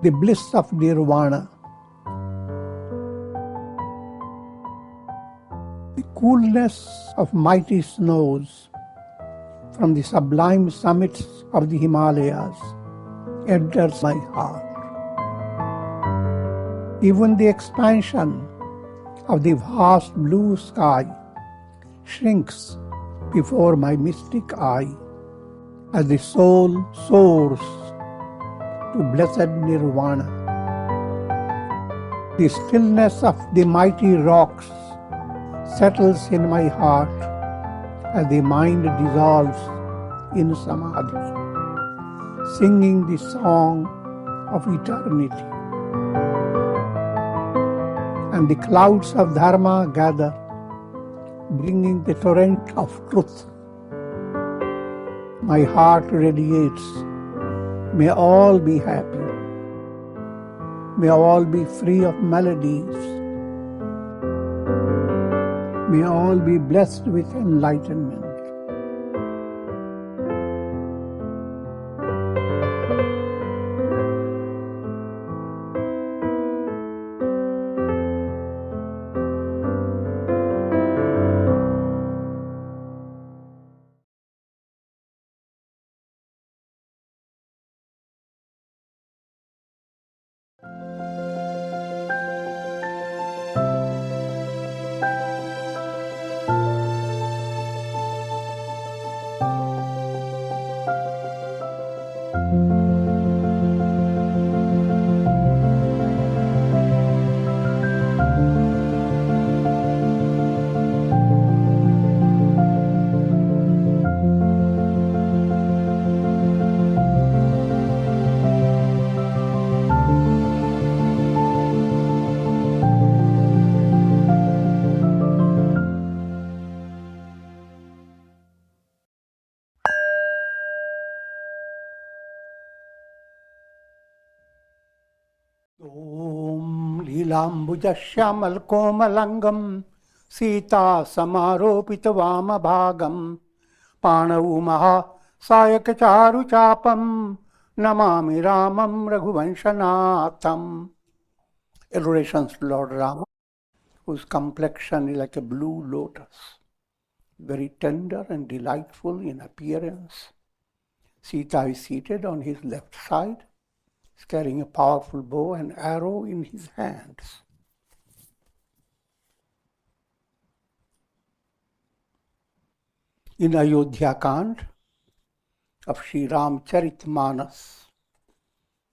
the bliss of Nirvana, the coolness of mighty snows from the sublime summits of the Himalayas enters my heart. Even the expansion of the vast blue sky shrinks before my mystic eye as the soul soars to Blessed Nirvana. The stillness of the mighty rocks settles in my heart as the mind dissolves in samadhi, singing the song of eternity. And the clouds of dharma gather, bringing the torrent of truth. My heart radiates. May all be happy. May all be free of maladies. May all be blessed with enlightenment. Om Lilambujasyam Komalangam Sita Samaropita Vamabhagam Panavu Maha Sayakacharu Chapam Namami Ramam Raghuvanshanatham. Adorations to Lord Rama, whose complexion is like a blue lotus, very tender and delightful in appearance. Sita is seated on his left side, carrying a powerful bow and arrow in his hands. In Ayodhya Kanda of Shri Ramcharitmanas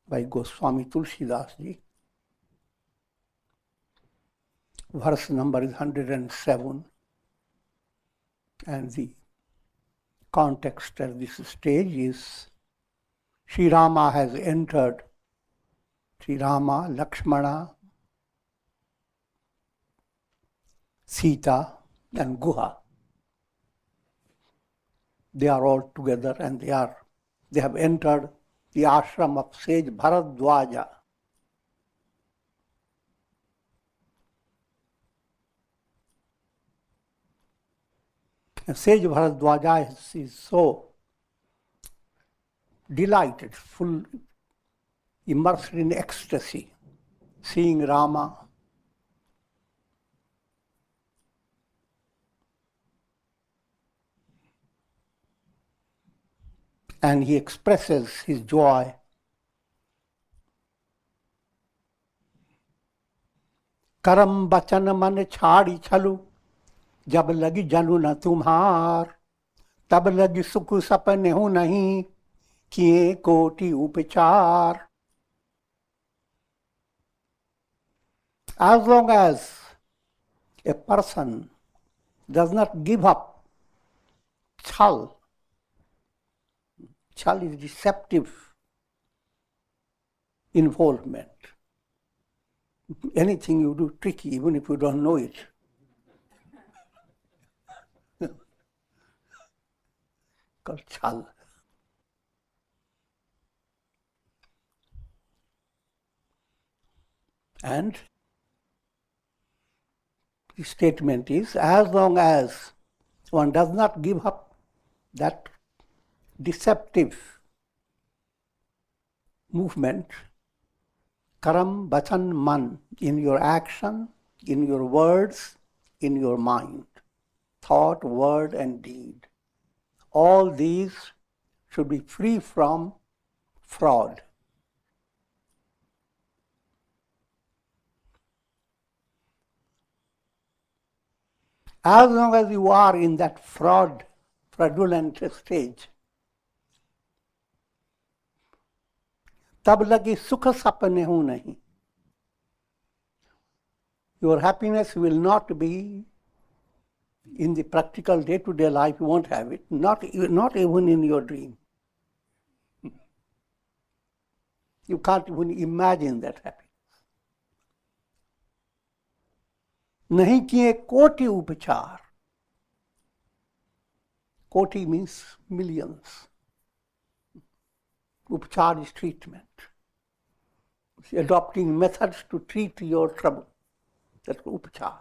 by Swami Tulsidas, verse number is 107, and the context at this stage is Shri Rama has entered. Sri Rama, Lakshmana, Sita and Guha. They are all together and they have entered the ashram of Sage Bharadwaja. And Sage Bharadwaja is so delighted, full, immersed in ecstasy, seeing Rama. And he expresses his joy. Karam bachan man chhadi chalu, jab lagi janu na tumhar, tab lagi sukh sapne hu nahi, kiye koti upachar. As long as a person does not give up chal is deceptive involvement. Anything you do tricky, even if you don't know it. Called chal. And the statement is, as long as one does not give up that deceptive movement, Karam, bachan, man, in your action, in your words, in your mind, thought, word, and deed. All these should be free from fraud. As long as you are in that fraudulent stage, तब लगे सुख सपने हो नहीं. Your happiness will not be in the practical day-to-day life. You won't have it, not even in your dream. You can't even imagine that happiness. नहीं किए कोटि उपचार. Koti means millions. Upachar is treatment. It's adopting methods to treat your trouble. That's upachar.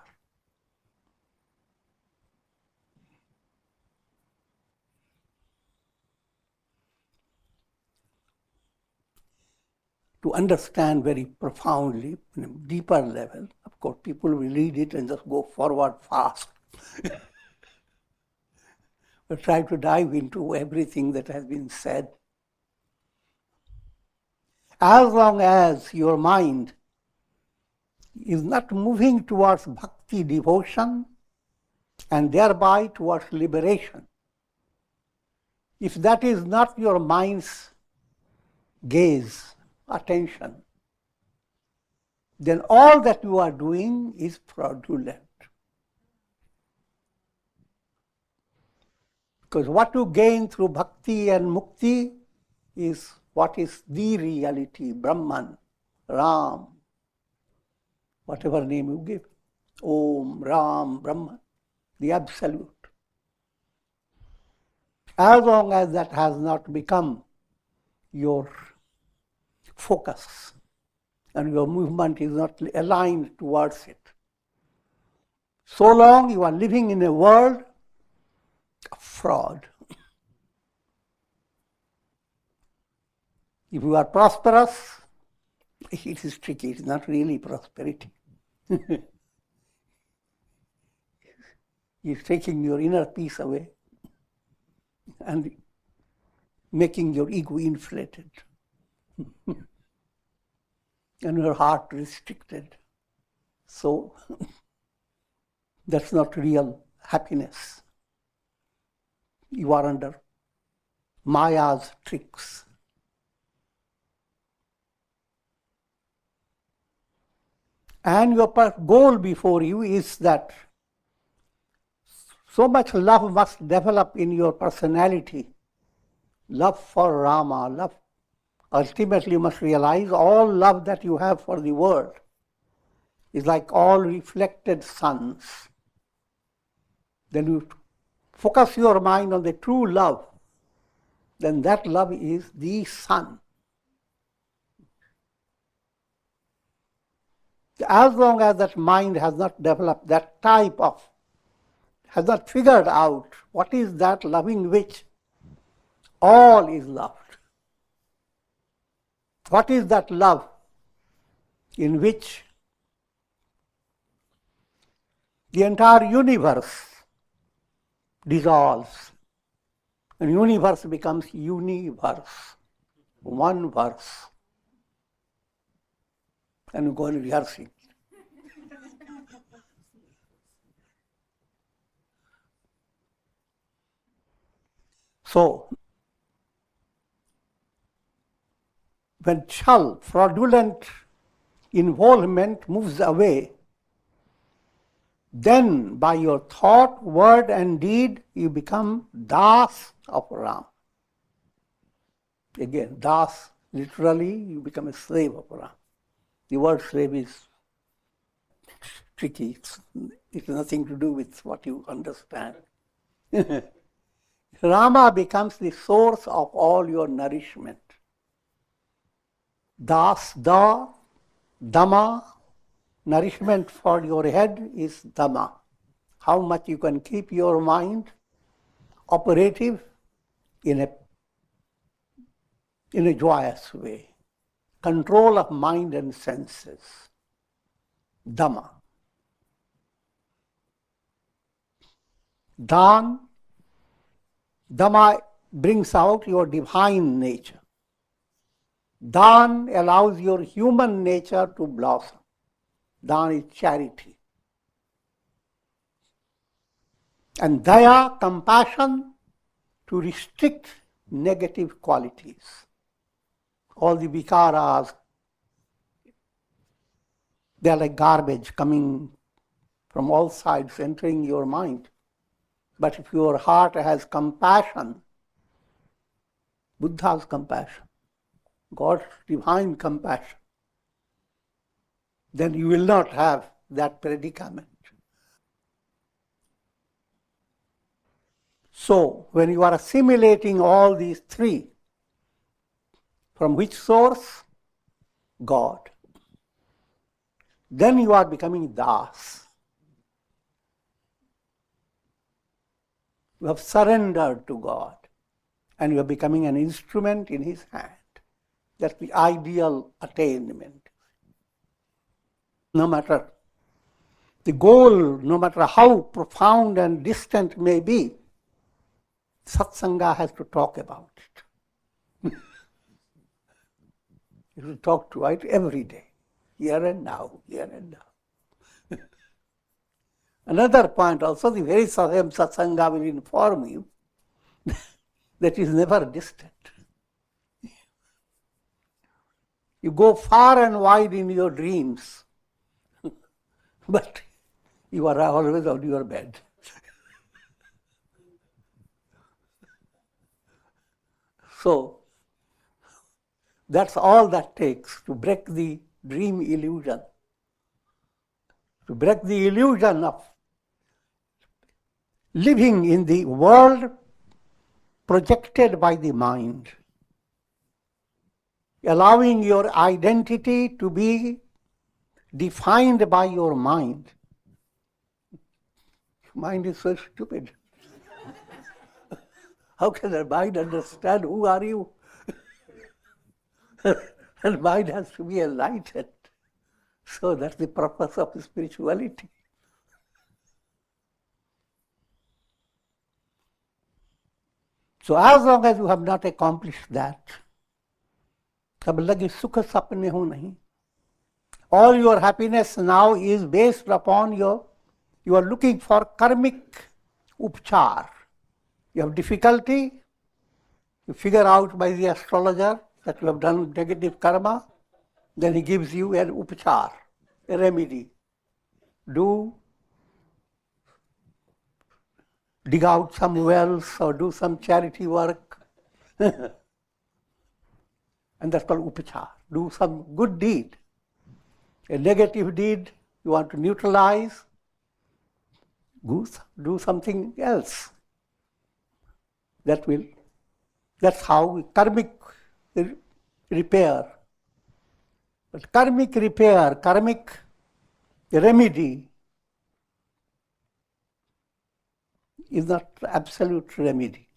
To understand very profoundly, on a deeper level, of course, people will read it and just go forward fast. But try to dive into everything that has been said. As long as your mind is not moving towards bhakti, devotion, and thereby towards liberation, if that is not your mind's gaze, attention, then all that you are doing is fraudulent. Because what you gain through bhakti and mukti is what is the reality, Brahman, Ram, whatever name you give, Om, Ram, Brahman, the absolute. As long as that has not become your focus and your movement is not aligned towards it, so long you are living in a world of fraud. If you are prosperous, it is tricky. It's not really prosperity. It's taking your inner peace away and making your ego inflated and your heart restricted. So that's not real happiness. You are under Maya's tricks. And your goal before you is that so much love must develop in your personality. Love for Rama, love. Ultimately, you must realize all love that you have for the world is like all reflected suns. Then you focus your mind on the true love, then that love is the sun. As long as that mind has not developed that type of, has not figured out what is that loving which all is loved. What is that love in which the entire universe dissolves and universe becomes universe, one verse. And you go on rehearsing. So, when chal, fraudulent involvement moves away, then by your thought, word and deed, you become das of Ram. Again, das, literally, you become a slave of Ram. The word slave is tricky. It's nothing to do with what you understand. Rama becomes the source of all your nourishment. Das, da, dhamma, nourishment for your head is dhamma. How much you can keep your mind operative in a joyous way. control of mind and senses. Dhamma. Dhamma brings out your divine nature. Dan allows your human nature to blossom. Dan is charity. And Daya, compassion, to restrict negative qualities. All the vikaras, they are like garbage coming from all sides, entering your mind. But if your heart has compassion, Buddha's compassion, God's divine compassion, then you will not have that predicament. So, when you are assimilating all these three, from which source? God. Then you are becoming Das. You have surrendered to God and you are becoming an instrument in His hand. That's the ideal attainment. No matter the goal, no matter how profound and distant may be, Satsanga has to talk about it. You will talk to it every day, here and now, here and now. Another point also, the very same Satsanga will inform you that is never distant. You go far and wide in your dreams, but you are always on your bed. So, that's all that takes to break the dream illusion. To break the illusion of living in the world projected by the mind. Allowing your identity to be defined by your mind. Mind is so stupid. How can the mind understand who are you? And mind has to be enlightened. So that's the purpose of spirituality. So as long as you have not accomplished that, तब लगे सुख सपने हो नहीं. All your happiness now is based upon you are looking for karmic upchar. You have difficulty, you figure out by the astrologer that you have done negative karma, then he gives you an upchar, a remedy. Dig out some wells or do some charity work. And that's called upachar. Do some good deed. A negative deed you want to neutralize, do something else. That's how karmic repair. But karmic repair, karmic remedy is not absolute remedy.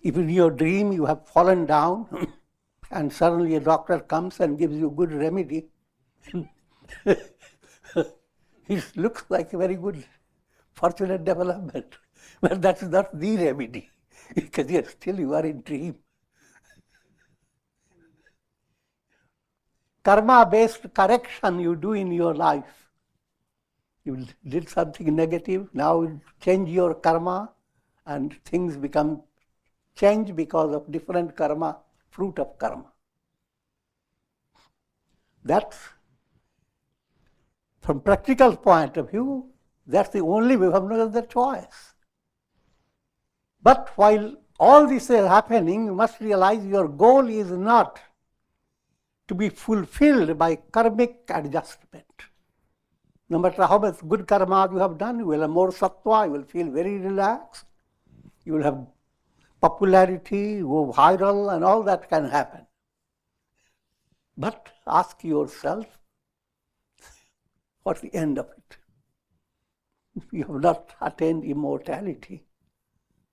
If in your dream you have fallen down and suddenly a doctor comes and gives you good remedy, it looks like a very good, fortunate development. But that's not the remedy, because you are in dream. Karma-based correction you do in your life. You did something negative, now you change your karma and things become changed because of different karma, fruit of karma. That's, from practical point of view, that's the only way. We have no other choice. But while all this is happening, you must realize your goal is not to be fulfilled by karmic adjustment. No matter how much good karma you have done, you will have more sattva, you will feel very relaxed, you will have popularity, go viral, and all that can happen. But ask yourself, what's the end of it? You have not attained immortality.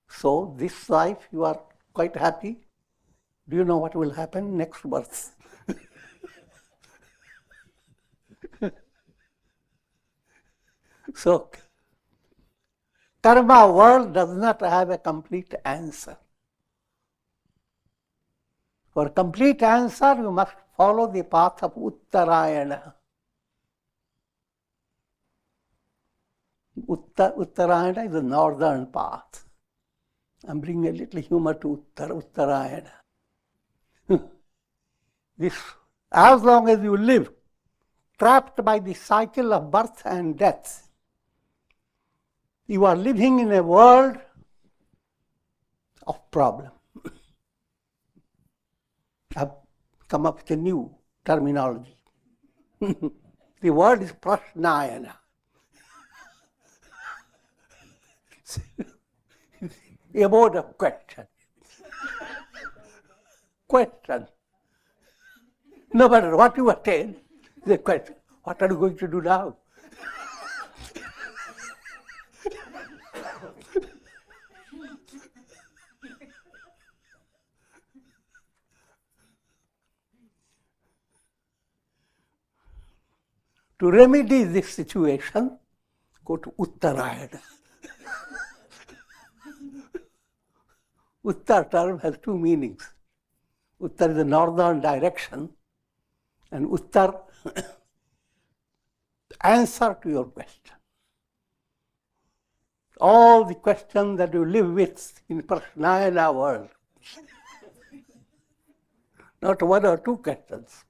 So this life you are quite happy, Do you know what will happen next birth? So, karma world does not have a complete answer. For a complete answer, you must follow the path of Uttarayana. Uttarayana is the northern path. I'm bringing a little humor to Uttarayana. This, as long as you live, trapped by the cycle of birth and death, you are living in a world of problem. I've come up with a new terminology. The word is prashnayana. A mode of question. Question. No matter what you attain, the question, what are you going to do now? To remedy this situation, go to Uttarayana. Uttar term has two meanings. Uttar is the northern direction, and Uttar, answer to your question. All the questions that you live with in Prashnayana world, not one or two questions,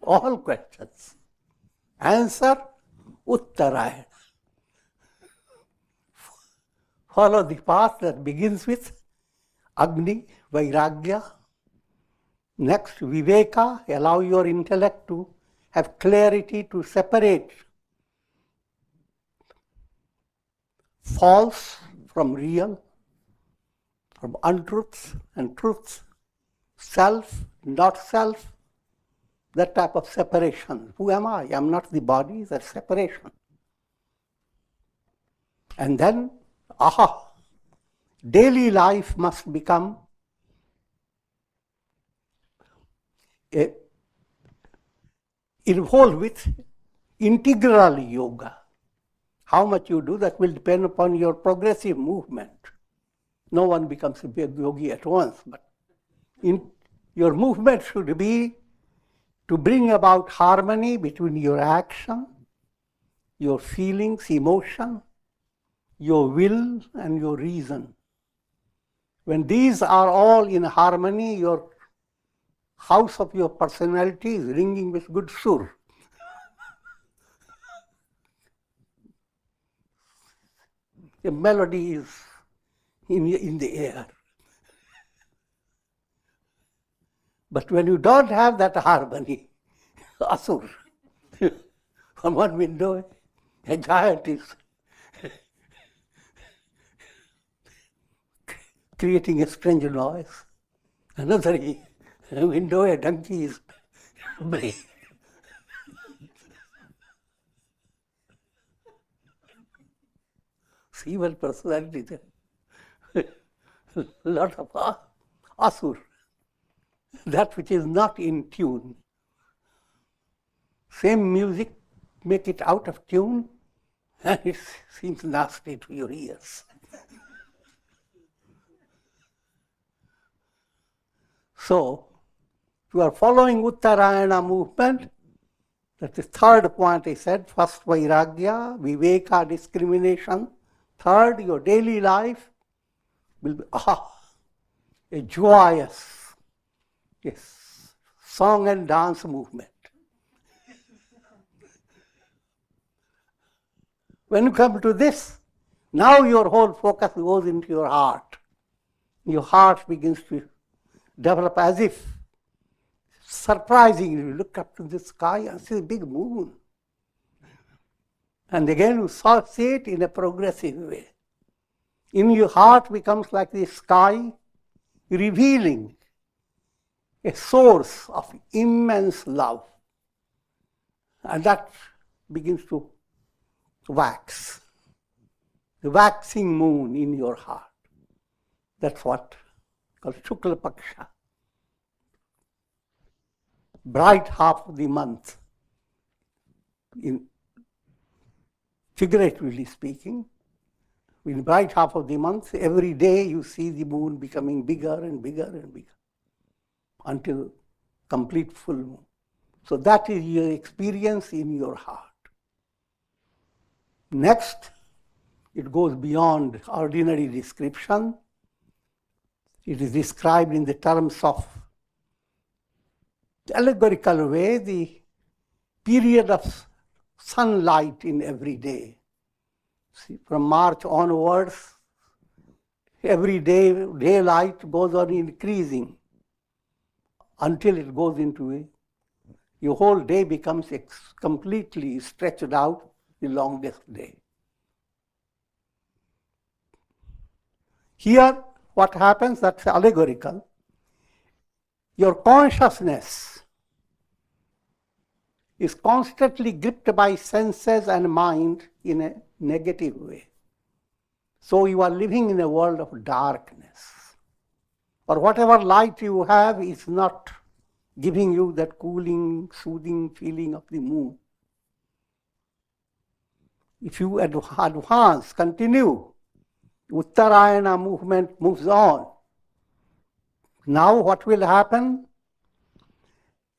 all questions. Answer, Uttarayana. Follow the path that begins with Agni, Vairagya. Next, Viveka, allow your intellect to have clarity to separate false from real, from untruths and truths, self, not self, that type of separation. Who am I? I'm not the body, that's separation. And then, daily life must become involved with integral yoga. How much you do, that will depend upon your progressive movement. No one becomes a big yogi at once, but your movement should be to bring about harmony between your action, your feelings, emotion, your will, and your reason. When these are all in harmony, your house of your personality is ringing with good sur. The melody is in the air. But when you don't have that harmony, asur, from one window, a giant is creating a strange noise. Another window, a donkey is braying. See what personality there. Lot of asur. That which is not in tune. Same music, make it out of tune, and it seems nasty to your ears. So, you are following Uttarayana movement. That's the third point I said. First, Vairagya, Viveka, discrimination. Third, your daily life will be a joyous, yes, song and dance movement. When you come to this, now your whole focus goes into your heart. Your heart begins to develop as if, surprisingly, you look up to the sky and see a big moon. And again you see it in a progressive way. In your heart becomes like the sky, revealing a source of immense love. And that begins to wax. The waxing moon in your heart. That's what called Shukla Paksha. bright half of the month, figuratively speaking, in bright half of the month, every day you see the moon becoming bigger and bigger and bigger until complete full moon. So that is your experience in your heart. Next, it goes beyond ordinary description. It is described in the terms of allegorical way, the period of sunlight in every day. See, from March onwards, every day daylight goes on increasing until it goes into your whole day becomes completely stretched out, the longest day. Here, what happens, that's allegorical. Your consciousness is constantly gripped by senses and mind in a negative way. So you are living in a world of darkness. Or whatever light you have is not giving you that cooling, soothing feeling of the moon. If you advance, continue, Uttarayana movement moves on. Now what will happen?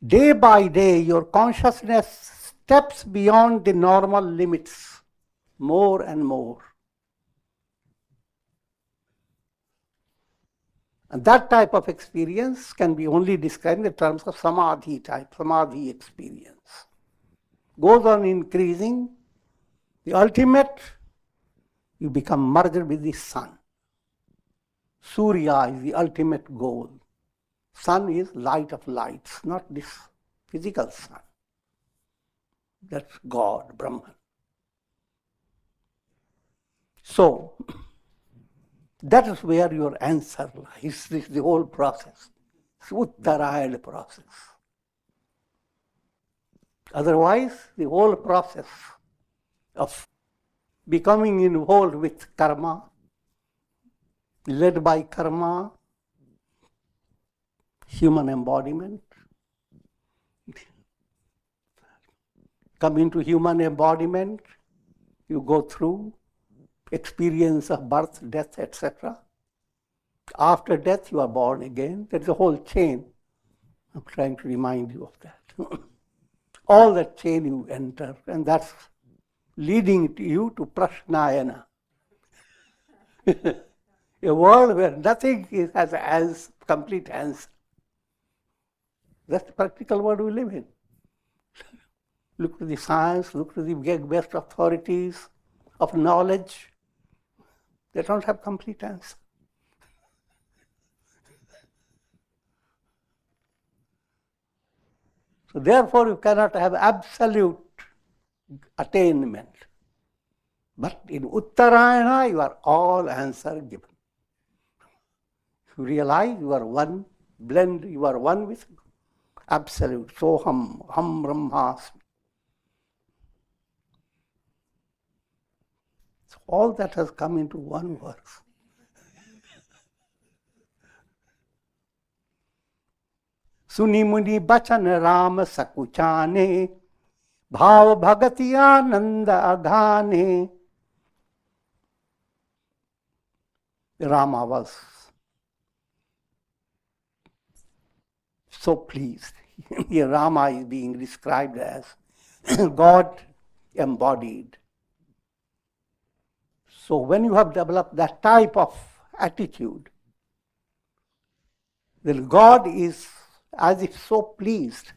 Day by day, your consciousness steps beyond the normal limits more and more. And that type of experience can be only described in terms of samadhi type, samadhi experience. Goes on increasing. The ultimate, you become merged with the sun. Surya is the ultimate goal. Sun is light of lights, not this physical sun. That's God, Brahman. So, that is where your answer lies. This is the whole process. It's Uttarayana process. Otherwise, the whole process of becoming involved with karma, led by karma, human embodiment, come into human embodiment, you go through experience of birth, death, etc. After death, you are born again. There is a whole chain. I'm trying to remind you of that. All that chain you enter, and that's leading you to Prashnayana. A world where nothing has as complete answer. That's the practical world we live in. Look to the science, look to the best authorities of knowledge. They don't have complete answer. So therefore, you cannot have absolute attainment. But in Uttarayana, you are all answer given. You realize you are one, blend, you are one with absolute. Soham, ham brahmasmi. So all that has come into one verse. Suni muni bachan Ram sakuchane, bhav bhagati ananda aghane. Rama was so pleased. Here Rama is being described as God embodied. So when you have developed that type of attitude, then God is as if so pleased.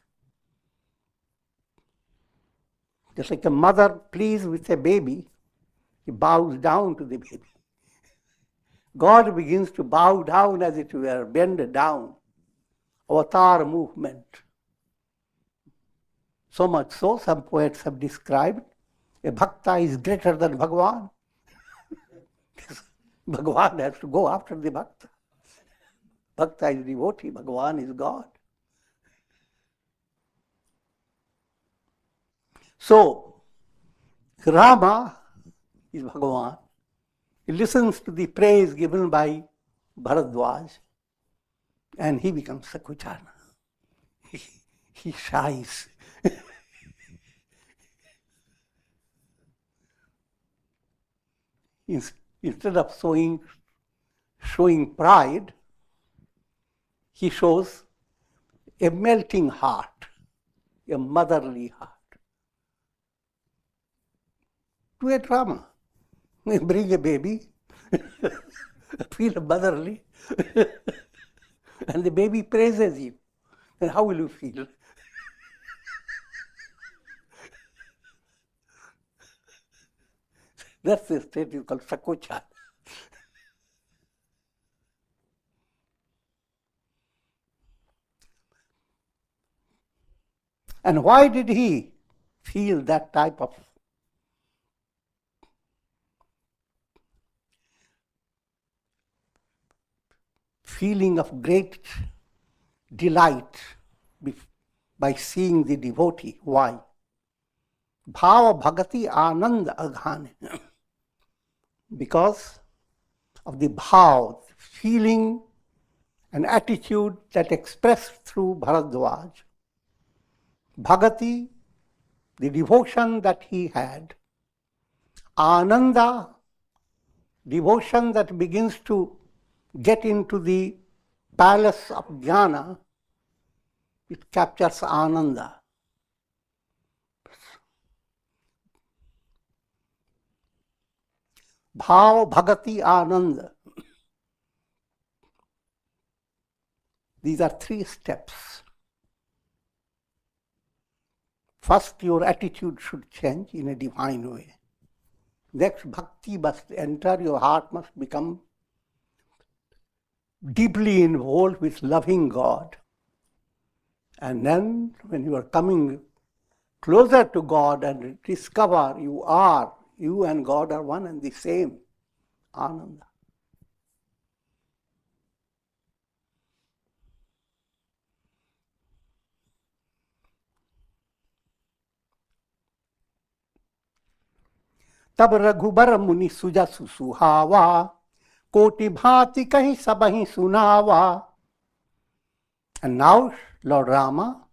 Just like a mother pleased with a baby, he bows down to the baby. God begins to bow down, as it were, bend down. Avatar movement. So much so, some poets have described, a bhakta is greater than Bhagavan. Bhagavan has to go after the bhakta. Bhakta is devotee, Bhagavan is God. So, Rama is Bhagavan. He listens to the praise given by Bharadwaj and he becomes Sakuchana. he shies. Instead of showing pride, he shows a melting heart, a motherly heart. Do a drama. Bring a baby, feel motherly, and the baby praises you. Then how will you feel? That's the state is called sakocha. And why did he feel that type of feeling of great delight by seeing the devotee? Why? Bhava bhagati ananda aghane. Because of the bhav, feeling and attitude that expressed through Bharadwaj. Bhagati, the devotion that he had. Ananda, devotion that begins to get into the palace of jnana, it captures ananda. Bhav, bhagati, ananda. These are 3 steps. First, your attitude should change in a divine way. Next, bhakti must enter, your heart must become deeply involved with loving God. And then, when you are coming closer to God and discover you and God are one and the same, ananda. तब रघुबर मुनि सुजसु सुहावा, कोटि भांति कहीं सबहि सुनावा. And now Lord Rama,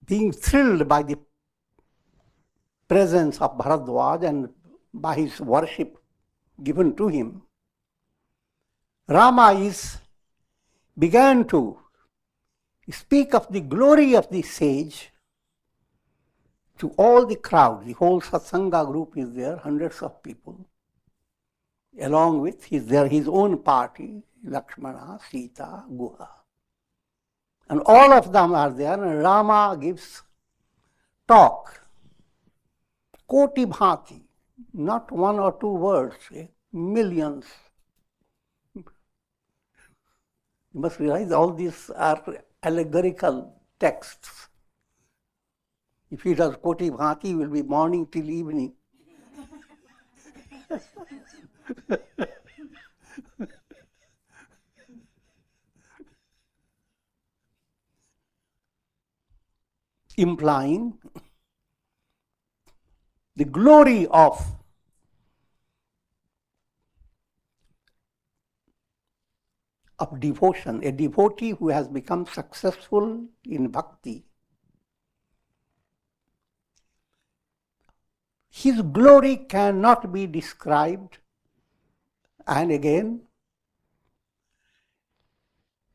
being thrilled by the presence of Bharadwaj and by his worship given to him, Rama began to speak of the glory of the sage to all the crowd. The whole satsanga group is there, hundreds of people, along with his own party, Lakshmana, Sita, Guha. And all of them are there, and Rama gives talk. Koti bhati, not 1 or 2 words, millions. You must realize all these are allegorical texts. If he does koti bhati, it will be morning till evening. Implying the glory of devotion, a devotee who has become successful in bhakti. His glory cannot be described. And again,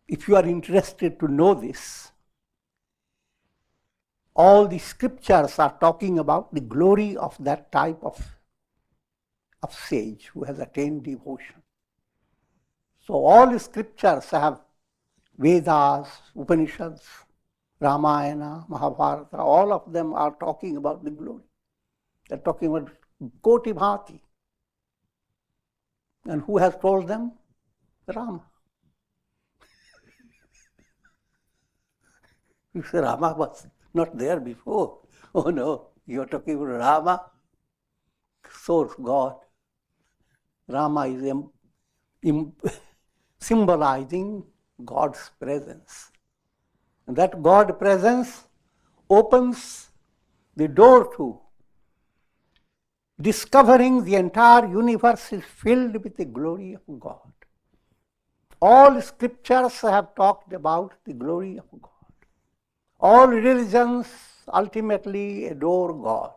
if you are interested to know this, all the scriptures are talking about the glory of that type of sage who has attained devotion. So all the scriptures have Vedas, Upanishads, Ramayana, Mahabharata, all of them are talking about the glory. They're talking about Koti Bhati. And who has told them? Rama. You say Rama was not there before. Oh no, you're talking about Rama, source God. Rama is symbolizing God's presence. And that God presence opens the door to discovering the entire universe is filled with the glory of God. All scriptures have talked about the glory of God. All religions ultimately adore God.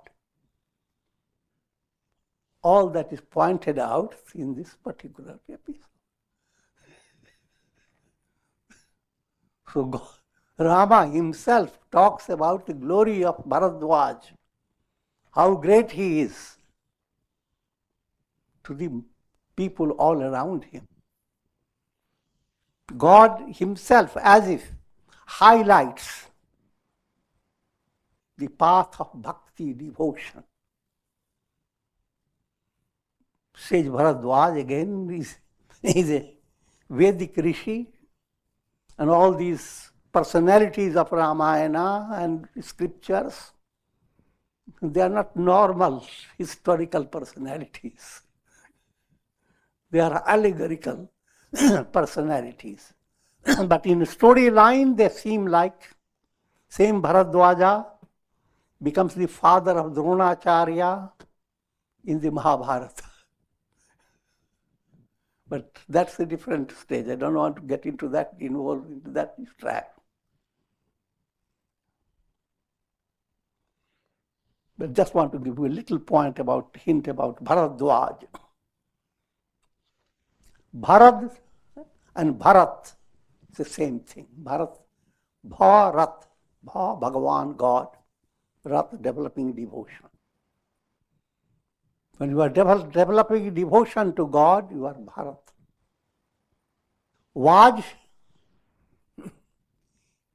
All that is pointed out in this particular episode. So God, Rama himself talks about the glory of Bharadwaj, how great he is to the people all around him. God himself, as if, highlights the path of bhakti, devotion. Sage Bharadwaj again is a Vedic rishi, and all these personalities of Ramayana and scriptures, they are not normal historical personalities. They are allegorical personalities. But in storyline, they seem like same Bharadwaja becomes the father of Dronacharya in the Mahabharata. But that's a different stage. I don't want to get into that, involved into that track. But just want to give you a little hint about Bharadwaj. Bharad and Bharat, it's the same thing. Bharat, Bharat, Bhagavan, God, Rat, developing devotion. When you are developing devotion to God, you are Bharat. Vaj,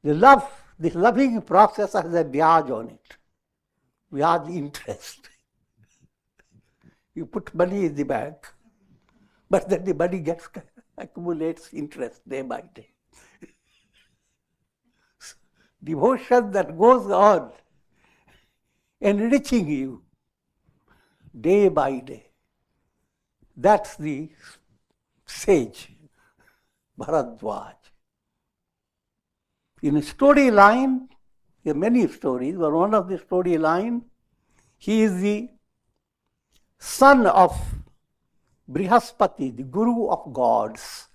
the loving process has a vyaj on it. Vyaj, interest. You put money in the bank, but then the money accumulates interest day by day. Devotion that goes on, enriching you day by day. That's the sage, Bharadwaj. In a storyline, there are many stories, but one of the storyline, he is the son of Brihaspati, the Guru of gods.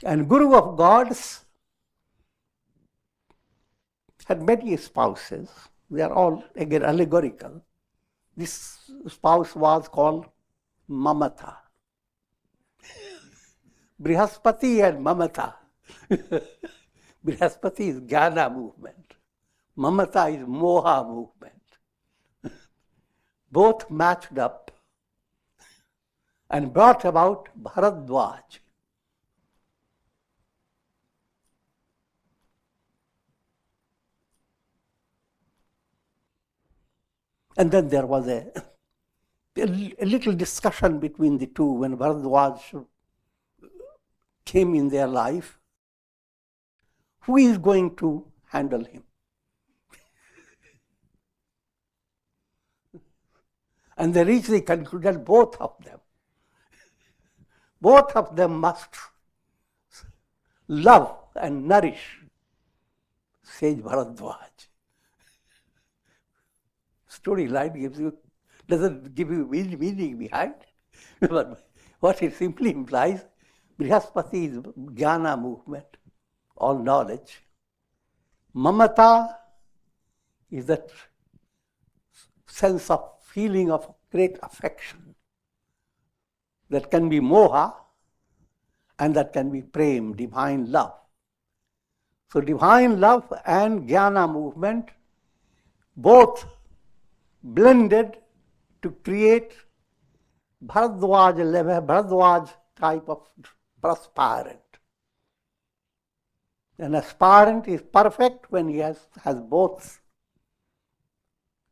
And Guru of gods had many spouses. They are all, again, allegorical. This spouse was called Mamata. Brihaspati and Mamata. Brihaspati is Jnana movement. Mamata is Moha movement. Both matched up and brought about Bharadwaj. And then there was a little discussion between the two when Bharadwaj came in their life. Who is going to handle him? And they reached the conclusion, both of them must love and nourish Sage Bharadwaj. Storyline doesn't give you meaning behind, but what it simply implies, Brihaspati is Jnana movement, all knowledge. Mamata is that sense of feeling of great affection that can be moha and that can be prem, divine love. So divine love and Jnana movement both blended to create Bharadwaj type of aspirant. An aspirant is perfect when he has both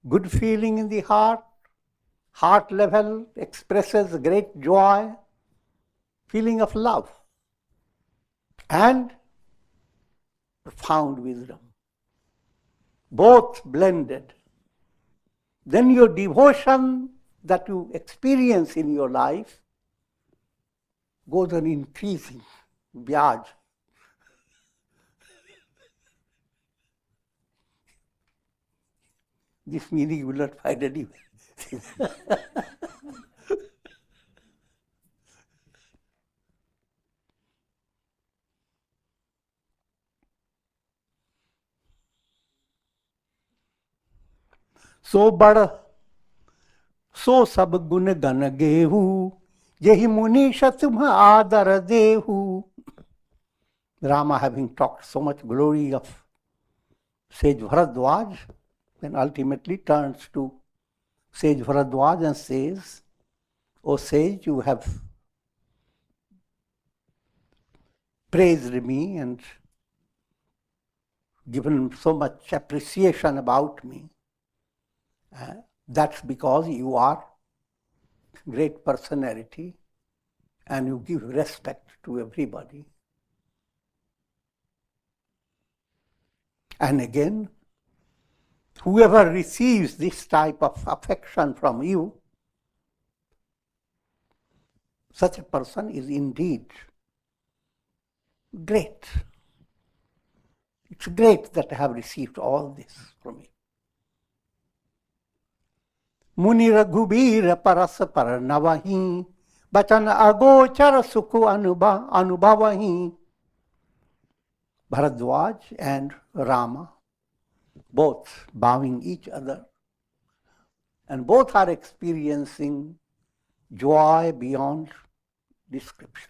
good feeling in the heart level, expresses great joy, feeling of love, and profound wisdom. Both blended. Then your devotion that you experience in your life goes on increasing, vyaj. This meaning you will not find anywhere. सो बड़ सो सब गुण गण गेहू, यही मुनि शतुम आदर Dehu. Rama, having talked so much glory of Sage Bharadwaj, then ultimately turns to Sage Bharadwaj and says, "O sage, you have praised me and given so much appreciation about me. That's because you are great personality and you give respect to everybody. And again, whoever receives this type of affection from you, such a person is indeed great. It's great that I have received all this from you. Muni Raghubir Paras Paranavahi, Bachan Agochar Sukhu Anubhavahi." Bharadwaj and Rama, both bowing each other, and both are experiencing joy beyond description.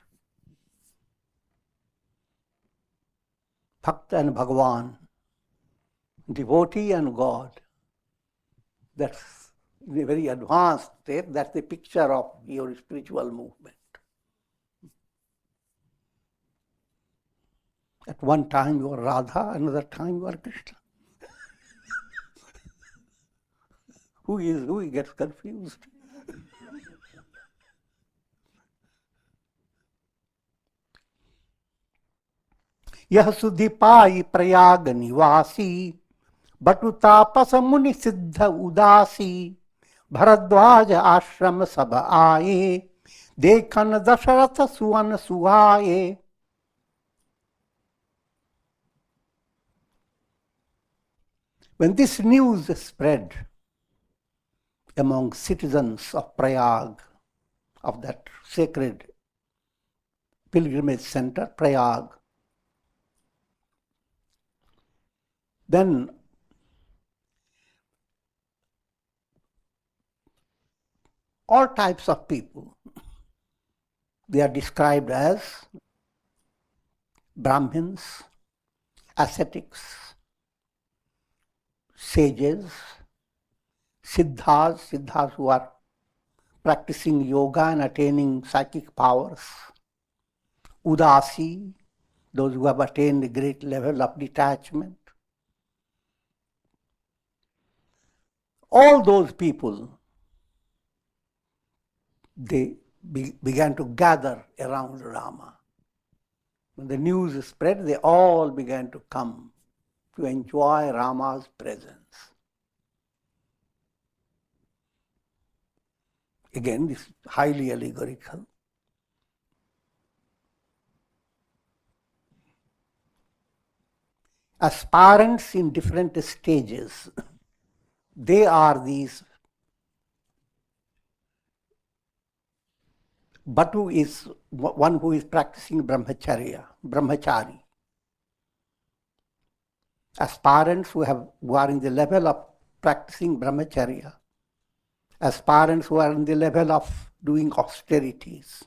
Bhakta and Bhagavan, devotee and God, that's the very advanced state, that's the picture of your spiritual movement. At one time you are Radha, another time you are Krishna. Who gets confused? यह सुधि पाई प्रयाग निवासी, बटु तापस मुनि सिद्ध उदासी. भरद्वाज आश्रम सब आए, देखन दशरथ सुवन सुहाए. When this news spread among citizens of Prayag, of that sacred pilgrimage center, Prayag, then all types of people, they are described as Brahmins, ascetics, sages, siddhas who are practicing yoga and attaining psychic powers, udasi, those who have attained a great level of detachment. All those people, they began to gather around Rama. When the news spread, they all began to come to enjoy Rama's presence. Again, this is highly allegorical. Aspirants in different stages, they are these. Batu is one who is practicing brahmachari. Aspirants who are in the level of practicing brahmacharya. Aspirants who are in the level of doing austerities.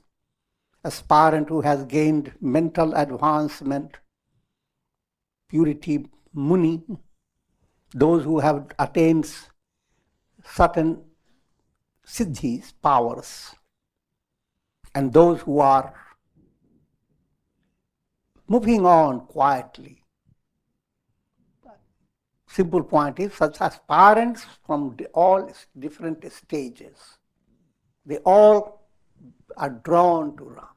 Aspirant who has gained mental advancement, purity, muni. Those who have attained certain siddhis, powers. And those who are moving on quietly. Simple point is, such aspirants from all different stages, they all are drawn to Rama.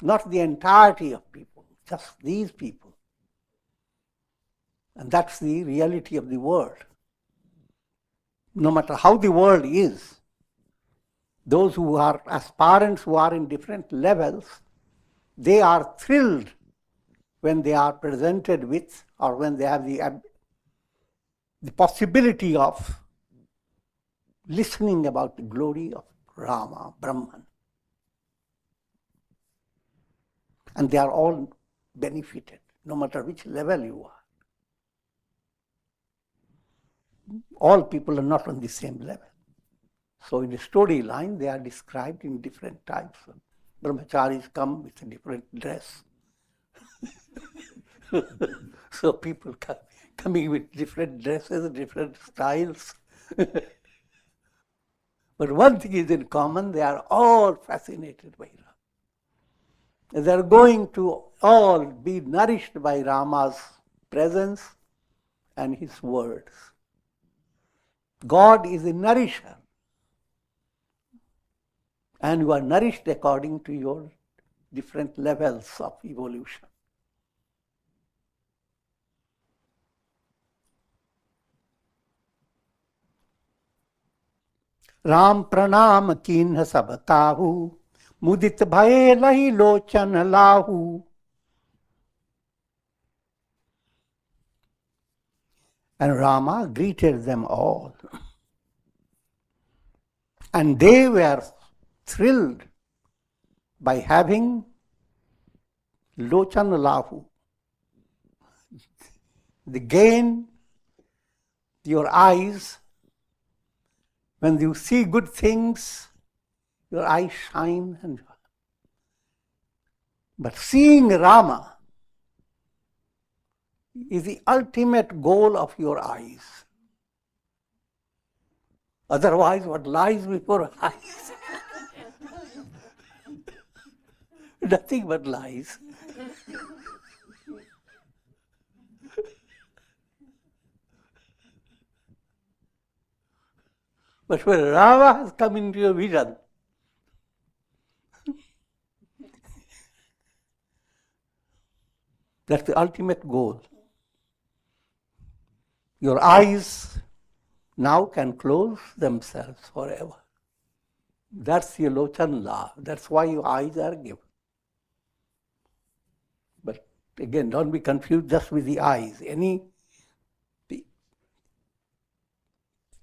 Not the entirety of people, just these people. And that's the reality of the world. No matter how the world is, those who are aspirants who are in different levels, they are thrilled when they are presented with, or when they have the possibility of listening about the glory of Rama, Brahman. And they are all benefited, no matter which level you are. all people are not on the same level. So in the storyline, they are described in different types. Brahmacharis come with a different dress. So people coming with different dresses, different styles. But one thing is in common, they are all fascinated by Rama. They are going to all be nourished by Rama's presence and his words. God is a nourisher. And you are nourished according to your different levels of evolution. Ram प्रणाम कीन्ह सब काहू मुदित भये लहि लोचन लाहू. And Rama greeted them all. And they were thrilled by having lochan lahu. The gain, your eyes, when you see good things, your eyes shine. But seeing Rama is the ultimate goal of your eyes. Otherwise, what lies before eyes? Nothing but lies. But when Rama has come into your vision, that's the ultimate goal. Your eyes now can close themselves forever. That's the Lochan law. That's why your eyes are given. But again, don't be confused just with the eyes.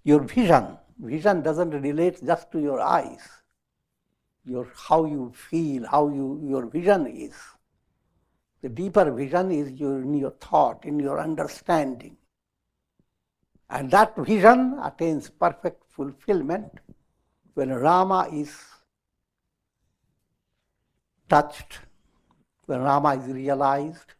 Your vision doesn't relate just to your eyes. How you feel, how your vision is. The deeper vision is in your thought, in your understanding. And that vision attains perfect fulfillment when Rama is touched, when Rama is realized.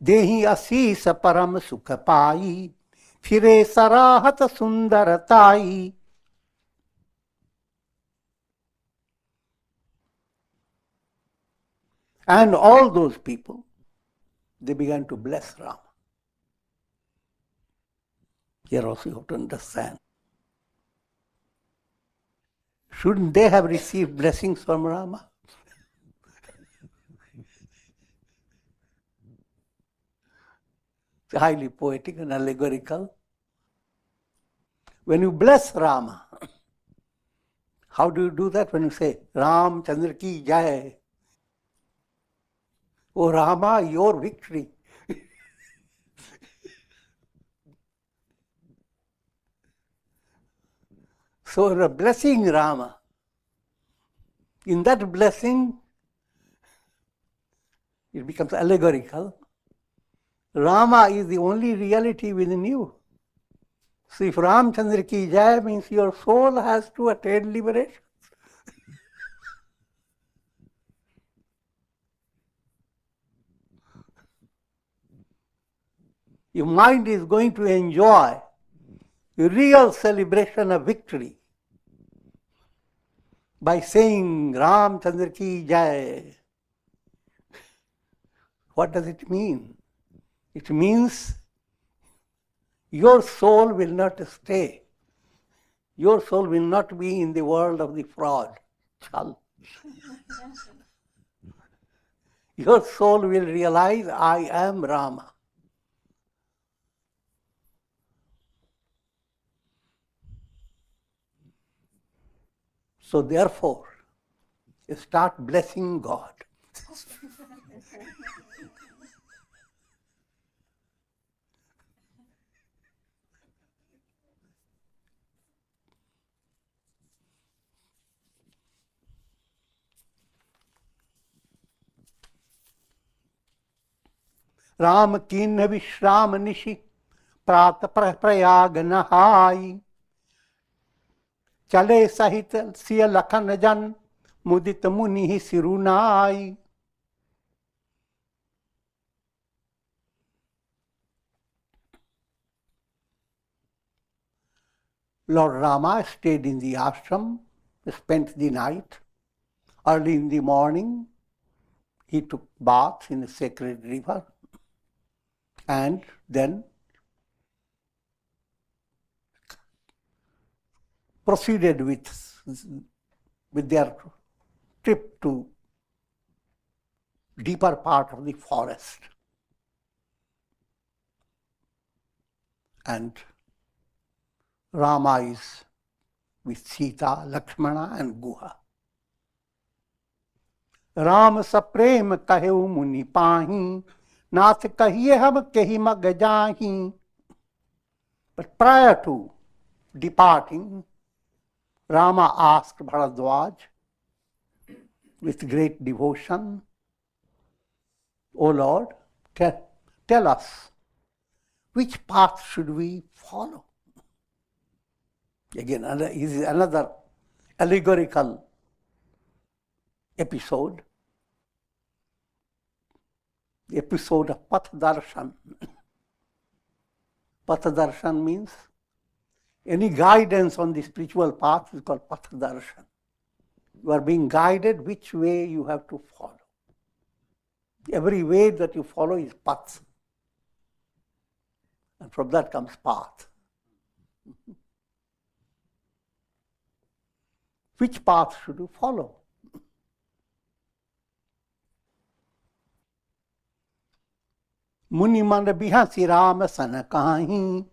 देहि असीस परम सुख पाई फिरे सराहत सुंदरताई. And all those people, they began to bless Rama. Here also you have to understand. Shouldn't they have received blessings from Rama? It's highly poetic and allegorical. When you bless Rama, how do you do that? When you say, Ram Chandra ki jai. Oh Rama, your victory. So you're blessing Rama. In that blessing, it becomes allegorical. Rama is the only reality within you. So if Ram Chandra ki jai means your soul has to attain liberation. Your mind is going to enjoy a real celebration of victory by saying Ram Chandra ki jai. What does it mean? It means your soul will not stay. Your soul will not be in the world of the fraud. Chal. Your soul will realize, I am Rama. So therefore, start blessing God. Ram कीन्ह विश्राम निशि प्रात प्रयाग नहाई, चले सहित सिय लखन जन मुदित मुनि सिरुनाई। Lord Rama stayed in the ashram, spent the night. Early in the morning, he took bath in a sacred river and then proceeded with their trip to deeper part of the forest. And Rama is with Sita, Lakshmana and Guha. Ram सप्रेम कहेउ मुनि पाही, नाथ कहिए हम कही मग जाही. But prior to departing, Rama asked Bharadwaj with great devotion, O Lord, tell us, which path should we follow? Again, this is another allegorical episode. The episode of Path Darshan. Path Darshan means any guidance on the spiritual path is called Path Darshan. You are being guided which way you have to follow. Every way that you follow is path. And from that comes path. Which path should you follow? मुनि मन बिहसी राम सन काहीं,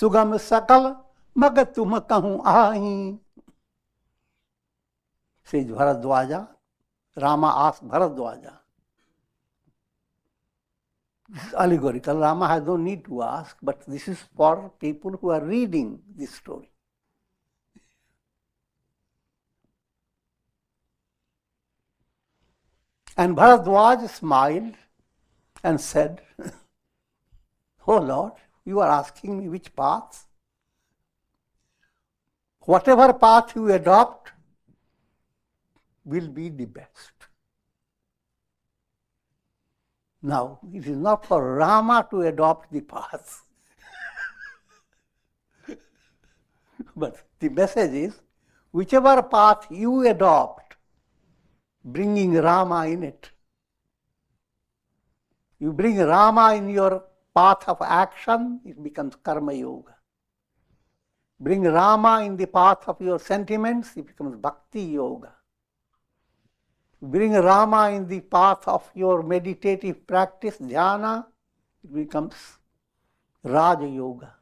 सुगम सकल मग तुम कहूँ आहीं. Says Bharadwaja, Rama asked Bharadwaja. This is allegorical. Rama has no need to ask, but this is for people who are reading this story. And Bharadwaj smiled and said, Oh Lord, you are asking me which path? Whatever path you adopt will be the best. Now, it is not for Rama to adopt the path. But the message is, whichever path you adopt, bringing Rama in it. You bring Rama in your path of action, it becomes Karma Yoga. Bring Rama in the path of your sentiments, it becomes Bhakti Yoga. Bring Rama in the path of your meditative practice, dhyana, it becomes Raja Yoga.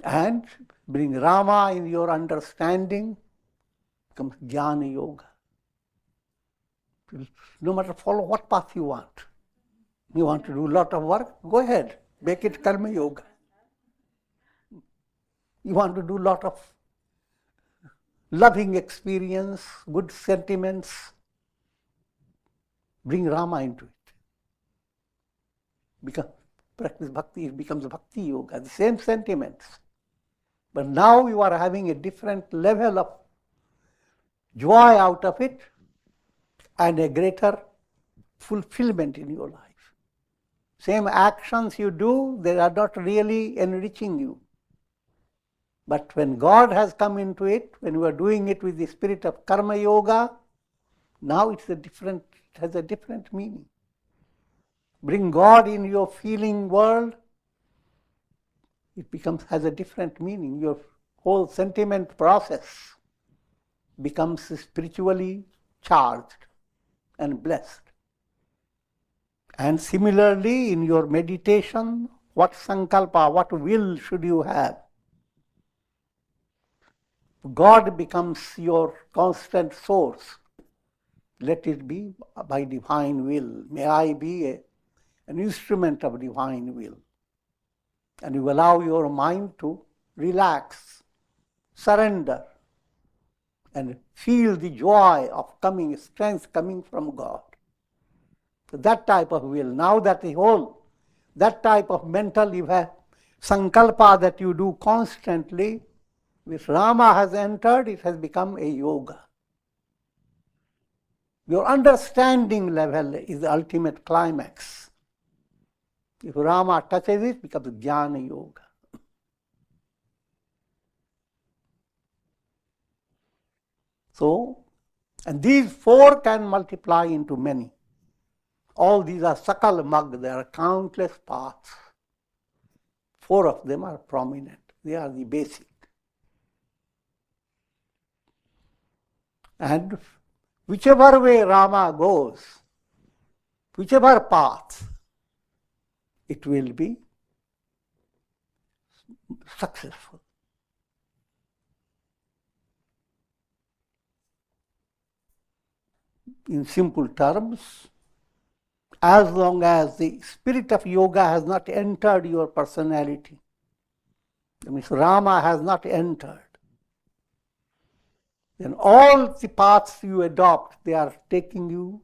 And bring Rama in your understanding, it becomes Jnana Yoga. No matter follow what path you want. You want to do a lot of work? Go ahead. Make it Karma Yoga. You want to do a lot of loving experience, good sentiments? Bring Rama into it. Practice Bhakti, it becomes Bhakti Yoga. The same sentiments. But now you are having a different level of joy out of it, and a greater fulfillment in your life. Same actions you do, they are not really enriching you. But when God has come into it, when you are doing it with the spirit of Karma Yoga, now it has a different meaning. Bring God in your feeling world, it has a different meaning. Your whole sentiment process becomes spiritually charged and blessed. And similarly, in your meditation, what sankalpa, what will should you have? God becomes your constant source. Let it be by divine will. May I be an instrument of divine will. And you allow your mind to relax, surrender, and feel the joy of strength coming from God. So that type of will, now that the whole, that type of mental sankalpa that you do constantly, which Rama has entered, it has become a yoga. Your understanding level is the ultimate climax. If Rama touches it, it becomes Jnana Yoga. So, and these four can multiply into many. All these are sakal mag, there are countless paths. Four of them are prominent. They are the basic. And whichever way Rama goes, whichever path, it will be successful. In simple terms, as long as the spirit of yoga has not entered your personality, that means Rama has not entered, then all the paths you adopt, they are taking you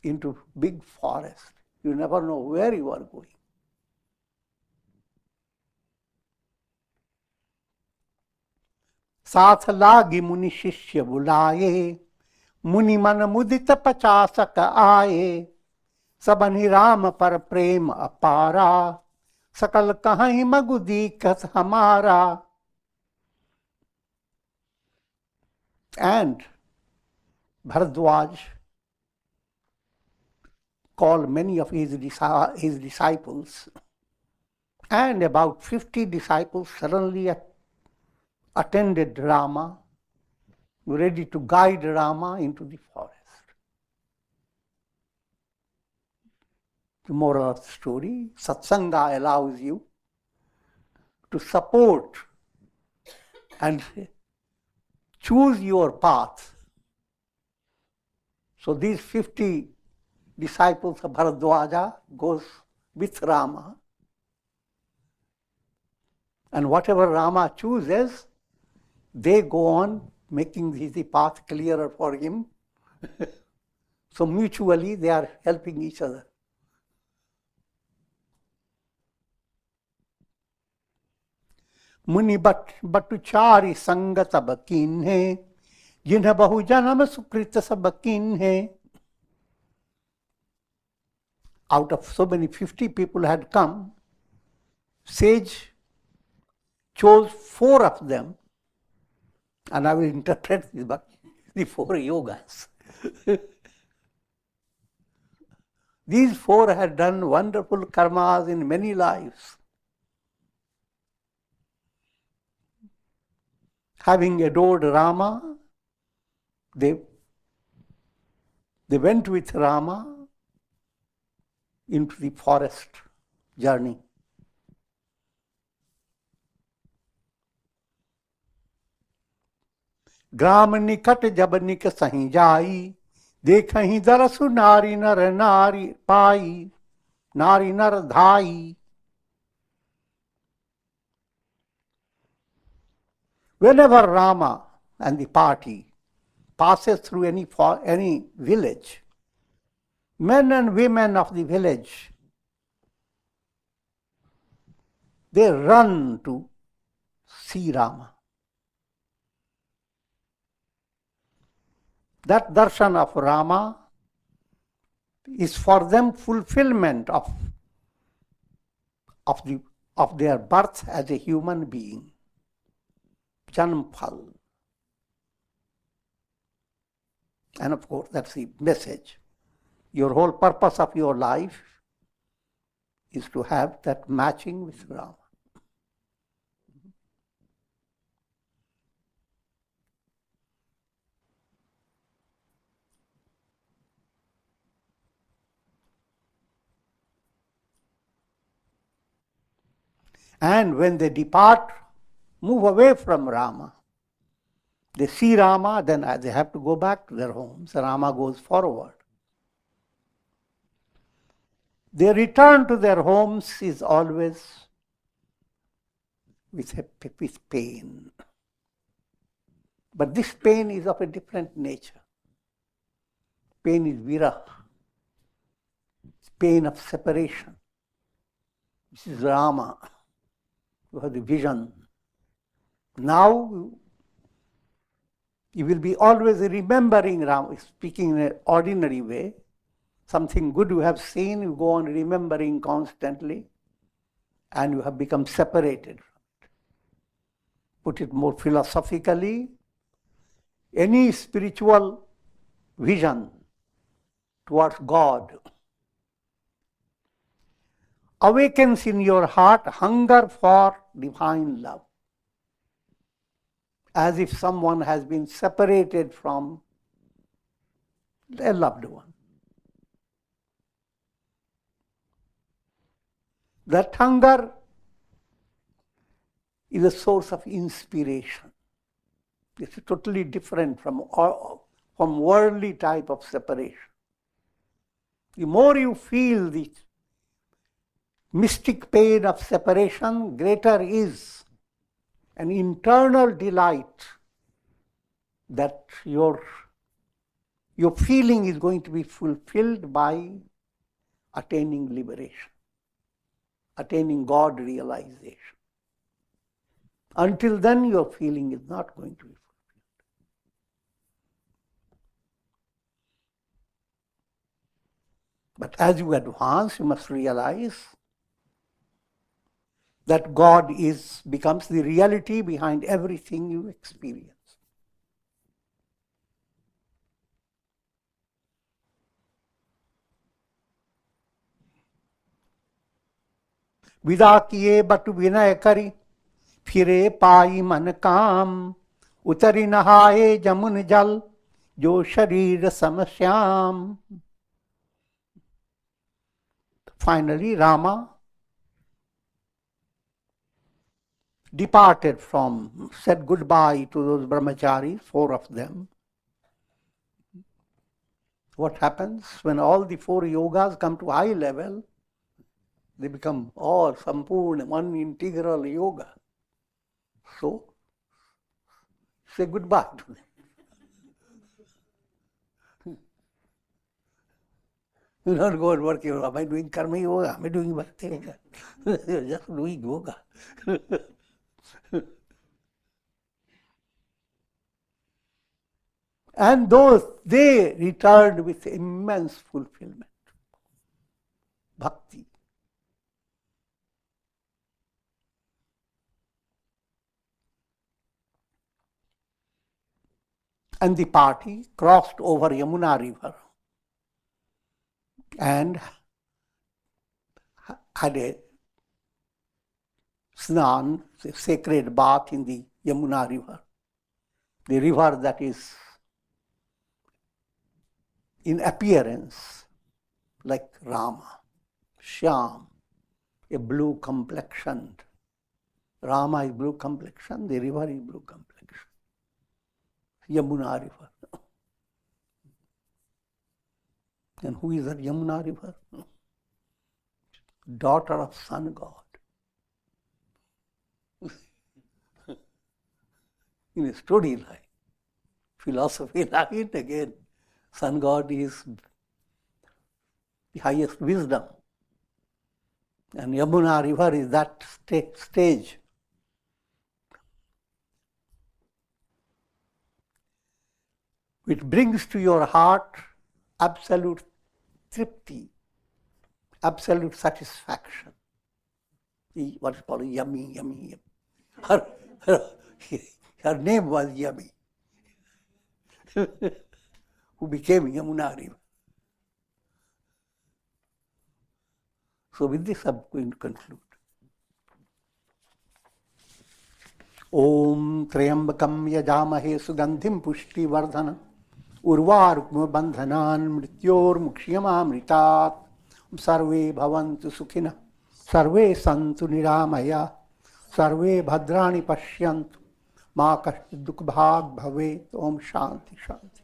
into big forest. You never know where you are going. साथ लागी मुनि शिष्य बुलाए, मुनि मन मुदित 50 आए, सबनि राम पर प्रेम अपारा, सकल कहीं मगु दीखत हमारा. And Bharadwaj called many of his disciples, and about 50 disciples suddenly attended Rama, ready to guide Rama into the forest. The moral of the story, satsanga allows you to support and choose your path. So these 50 disciples of Bharadwaja goes with Rama, and whatever Rama chooses, they go on making the path clearer for him. So mutually they are helping each other. मुनि बटुचारी संग तब कीन्हे, जिन्ह बहु जन्म सुकृत सब कीन्हे. Out of so many, 50 people had come, sage chose 4 of them, and I will interpret this, but the 4 yogas. These 4 had done wonderful karmas in many lives. Having adored Rama, they went with Rama into the forest journey. ग्राम निकट जब निक सही जाई, देखहि दरसु नारी नर नारी पाई, नारी नर धाई. Whenever Rama and the party passes through any village, men and women of the village, they run to see Rama. That darshan of Rama is for them fulfillment of their birth as a human being. Janmphal. And of course, that's the message. Your whole purpose of your life is to have that matching with Rama. And when they depart, move away from Rama, they see Rama, then they have to go back to their homes. Rama goes forward. Their return to their homes is always with pain. But this pain is of a different nature. Pain is viraha. pain of separation. This is Rama. You have the vision. Now you will be always remembering Rama, speaking in an ordinary way. Something good you have seen, you go on remembering constantly, and you have become separated from it. Put it more philosophically, any spiritual vision towards God awakens in your heart hunger for divine love, as if someone has been separated from their loved one. That hunger is a source of inspiration. It's totally different from worldly type of separation. The more you feel the mystic pain of separation, greater is an internal delight that your feeling is going to be fulfilled by attaining liberation, attaining God realization. Until then, your feeling is not going to be fulfilled. But as you advance, you must realize that God becomes the reality behind everything you experience. विदा किए बटु विनय करी फिरे पाई मन काम उतरी नहाए जमुन जल जो शरीर समश्याम. Finally, Rama departed said goodbye to those brahmacharis, 4 of them. What happens when all the 4 yogas come to high level? They become all sampurna, one integral yoga. So, say goodbye to them. You don't go and work, am I doing karma yoga? Am I doing bhakti yoga? You're just doing yoga. And they returned with immense fulfillment. Bhakti. And the party crossed over Yamuna river and had a snan, a sacred bath in the Yamuna river, the river that is in appearance like Rama, Shyam, a blue complexioned. Rama is blue complexion, the river is blue complexion. Yamuna river. And who is that Yamuna river? Daughter of Sun God. In a storyline, philosophy line again, Sun God is the highest wisdom. And Yamuna river is that stage. Which brings to your heart absolute tripti, absolute satisfaction. What is called yummy, yummy. Her name was Yummy, who became Yamuna river. So with this I'm going to conclude. Om Trayambakam Yajamahe Sugandhim Pushti Vardhana Urvarukma Bandhanan Mrityor Mukshiyamamritat Sarve Bhavantu Sukhina Sarve Santu Niramaya Sarve Bhadrani Pashyantu Ma Kashchid Dukbhag Bhavet. Om Shanti Shanti.